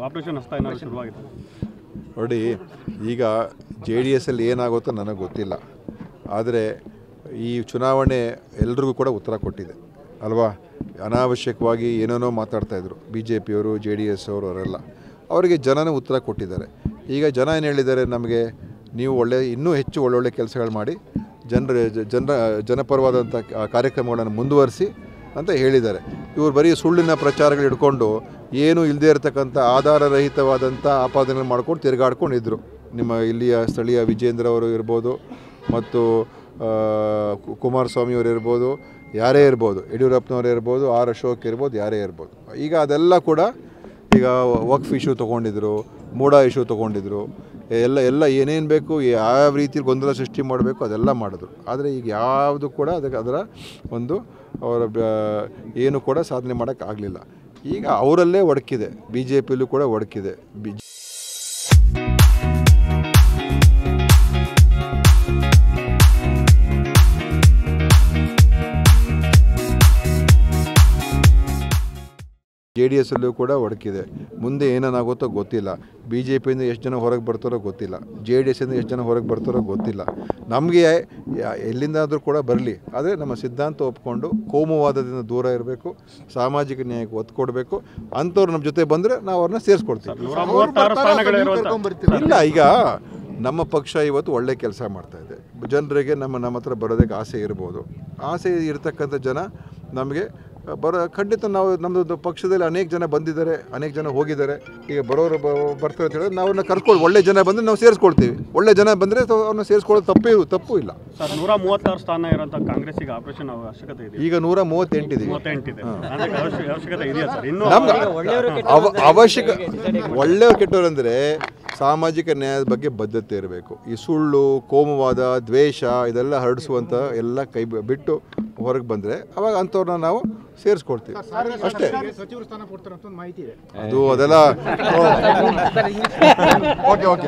Operation ಹಸ್ತ ಏನಾದರೂ ಶುರುವಾಗಿದೆ ನೋಡಿ. ಈಗ JDS ಅಲ್ಲಿ ಏನಾಗುತ್ತೋ ನನಗೆ ಗೊತ್ತಿಲ್ಲ, ಆದರೆ ಈ ಚುನಾವಣೆ ಎಲ್ರಿಗೂ ಕೂಡ ಉತ್ತರ ಕೊಟ್ಟಿದೆ ಅಲ್ವಾ. ಅನಾವಶ್ಯಕವಾಗಿ ಏನೇನೋ ಮಾತಾಡ್ತಾಯಿದ್ರು BJPಯವರು JDS ಅವರೆಲ್ಲ, ಅವರಿಗೆ ಜನನೇ ಉತ್ತರ ಕೊಟ್ಟಿದ್ದಾರೆ. ಈಗ ಜನ ಏನು ಹೇಳಿದ್ದಾರೆ, ನಮಗೆ ನೀವು ಇನ್ನೂ ಹೆಚ್ಚು ಒಳ್ಳೊಳ್ಳೆ ಕೆಲಸಗಳು ಮಾಡಿ ಜನಪರವಾದಂಥ ಕಾರ್ಯಕ್ರಮಗಳನ್ನು ಮುಂದುವರಿಸಿ ಅಂತ ಹೇಳಿದ್ದಾರೆ. ಇವರು ಬರೀ ಸುಳ್ಳಿನ ಪ್ರಚಾರಗಳು ಇಟ್ಕೊಂಡು ಏನೂ ಇಲ್ಲದೇ ಇರತಕ್ಕಂಥ ಆಧಾರರಹಿತವಾದಂಥ ಆಪಾದನೆ ಮಾಡ್ಕೊಂಡು ತಿರುಗಾಡ್ಕೊಂಡಿದ್ದರು. ನಿಮ್ಮ ಇಲ್ಲಿಯ ಸ್ಥಳೀಯ ವಿಜೇಂದ್ರ ಅವರು ಇರ್ಬೋದು, ಮತ್ತು ಕುಮಾರಸ್ವಾಮಿಯವರು ಇರ್ಬೋದು, ಯಾರೇ ಇರ್ಬೋದು, ಯಡಿಯೂರಪ್ಪನವರು ಇರ್ಬೋದು, ಆರ್ ಅಶೋಕ್ ಇರ್ಬೋದು, ಯಾರೇ ಇರ್ಬೋದು. ಈಗ ಅದೆಲ್ಲ ಕೂಡ ಈಗ ವಕ್ಫ್ ಇಶ್ಯೂ ತೊಗೊಂಡಿದ್ರು, ಮೂಡಾ ಇಶ್ಯೂ ತೊಗೊಂಡಿದ್ರು, ಎಲ್ಲ ಏನೇನು ಬೇಕು ಯಾವ ರೀತಿಯಲ್ಲಿ ಗೊಂದಲ ಸೃಷ್ಟಿ ಮಾಡಬೇಕು ಅದೆಲ್ಲ ಮಾಡಿದ್ರು. ಆದರೆ ಈಗ ಯಾವುದು ಕೂಡ ಅದರ ಒಂದು ಅವರ ಏನು ಕೂಡ ಸಾಧನೆ ಮಾಡೋಕ್ಕಾಗಲಿಲ್ಲ. ಈಗ ಅವರಲ್ಲೇ ಒಡಕಿದೆ, BJPಯಲ್ಲೂ ಕೂಡ ಒಡಕಿದೆ. JDSಲ್ಲೂ ಕೂಡ ಒಡಕಿದೆ. ಮುಂದೆ ಏನೇನಾಗುತ್ತೋ ಗೊತ್ತಿಲ್ಲ. BJPಯಿಂದ ಎಷ್ಟು ಜನ ಹೊರಗೆ ಬರ್ತಾರೋ ಗೊತ್ತಿಲ್ಲ, JDSಯಿಂದ ಎಷ್ಟು ಜನ ಹೊರಗೆ ಬರ್ತಾರೋ ಗೊತ್ತಿಲ್ಲ. ನಮಗೆ ಎಲ್ಲಿಂದಾದರೂ ಕೂಡ ಬರಲಿ, ಆದರೆ ನಮ್ಮ ಸಿದ್ಧಾಂತ ಒಪ್ಕೊಂಡು ಕೋಮುವಾದದಿಂದ ದೂರ ಇರಬೇಕು, ಸಾಮಾಜಿಕ ನ್ಯಾಯಕ್ಕೆ ಒತ್ತು ಕೊಡಬೇಕು. ಅಂಥವ್ರು ನಮ್ಮ ಜೊತೆ ಬಂದರೆ ನಾವು ಅವ್ರನ್ನ ಸೇರಿಸ್ಕೊಡ್ತೀವಿ. ಇಲ್ಲ, ಈಗ ನಮ್ಮ ಪಕ್ಷ ಇವತ್ತು ಒಳ್ಳೆ ಕೆಲಸ ಮಾಡ್ತಾಯಿದೆ. ಜನರಿಗೆ ನಮ್ಮ ಹತ್ರ ಬರೋದಕ್ಕೆ ಆಸೆ ಇರ್ಬೋದು. ಆಸೆ ಇರತಕ್ಕಂಥ ಜನ ನಮಗೆ ಖಂಡಿತ ನಾವು ನಮ್ಮದು ಪಕ್ಷದಲ್ಲಿ ಅನೇಕ ಜನ ಬಂದಿದ್ದಾರೆ, ಅನೇಕ ಜನ ಹೋಗಿದ್ದಾರೆ. ಈಗ ಬರೋರು ಬರ್ತಾರೆ ಅಂತ ಹೇಳಿದ್ರೆ ನಾವು ಅವ್ರನ್ನ ಕರ್ಕೊಂಡು, ಒಳ್ಳೆ ಜನ ಬಂದರೆ ನಾವು ಸೇರಿಸ್ಕೊಳ್ತೀವಿ. ಒಳ್ಳೆ ಜನ ಬಂದರೆ ಅವ್ರನ್ನ ಸೇರಿಸ್ಕೊಳ್ಳೋದು ತಪ್ಪು ಇಲ್ಲ. ಸರ್, 136 ಸ್ಥಾನ ಇರೋಂಥ ಕಾಂಗ್ರೆಸ್ಸಿಗೆ ಆಪರೇಷನ್ ಅವಶ್ಯಕತೆ ಇದೆ. ಈಗ 138 ಇದೆ. ಅವಶ್ಯಕತೆ ಇದೆಯಾ ಸರ್? ಇನ್ನೂ ಒಳ್ಳೆಯವ್ರು ಕೆಟ್ಟವ್ರು ಅಂದರೆ ಸಾಮಾಜಿಕ ನ್ಯಾಯದ ಬಗ್ಗೆ ಬದ್ಧತೆ ಇರಬೇಕು. ಈ ಸುಳ್ಳು, ಕೋಮುವಾದ, ದ್ವೇಷ ಇದೆಲ್ಲ ಹರಡಿಸುವಂಥ ಎಲ್ಲ ಬಿಟ್ಟು ಹೊರಗೆ ಬಂದರೆ ಅವಾಗ ಅಂಥವ್ರನ್ನ ನಾವು ಸೇರಿಸ್ಕೊಡ್ತೀವಿ ಅಷ್ಟೇ. ಅದು ಅದೆಲ್ಲ ಓಕೆ